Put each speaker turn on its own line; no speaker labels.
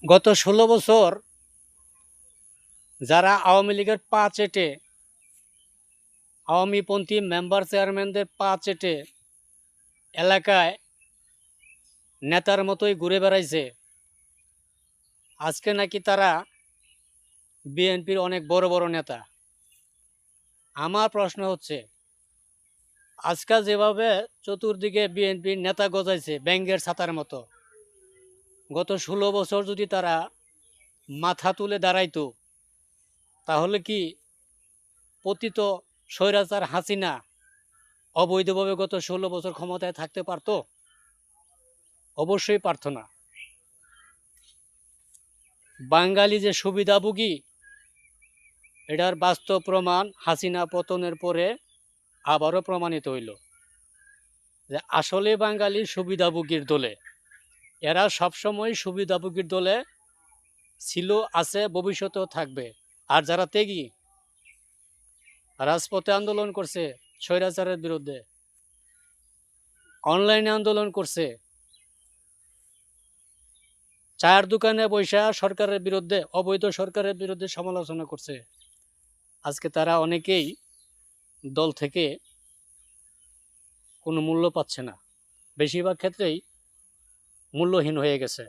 গত ১৬ বছর যারা আওয়ামী লীগের পা চেটে, আওয়ামীপন্থী মেম্বার চেয়ারম্যানদের পা চেটে এলাকায় নেতার মতোই ঘুরে বেড়াইছে, আজকে নাকি তারা বিএনপির অনেক বড় বড় নেতা। আমার প্রশ্ন হচ্ছে, আজকাল যেভাবে চতুর্দিকে বিএনপির নেতা গজাইছে ব্যাঙ্গের ছাতার মতো, গত ১৬ বছর যদি তারা মাথা তুলে দাঁড়াইতো, তাহলে কি পতিত স্বৈরাচার হাসিনা অবৈধভাবে গত ১৬ বছর ক্ষমতায় থাকতে পারতো? অবশ্যই পারত না। বাঙালি যে সুবিধাভোগী, এটার বাস্তব প্রমাণ হাসিনা পতনের পরে আবারও প্রমাণিত হইল যে আসলে বাঙালি সুবিধাভোগীর দলে। এরা সবসময় সুবিধাভোগীর দলে ছিল, আছে, ভবিষ্যতেও থাকবে। আর যারা ত্যাগী, রাজপথে আন্দোলন করছে স্বৈরাচারের বিরুদ্ধে, অনলাইনে আন্দোলন করছে, চায়ের দোকানে বৈশা সরকারের বিরুদ্ধে, অবৈধ সরকারের বিরুদ্ধে সমালোচনা করছে, আজকে তারা অনেকেই দল থেকে কোনো মূল্য পাচ্ছে না, বেশিরভাগ ক্ষেত্রেই মূল্যহীন হয়ে গেছে।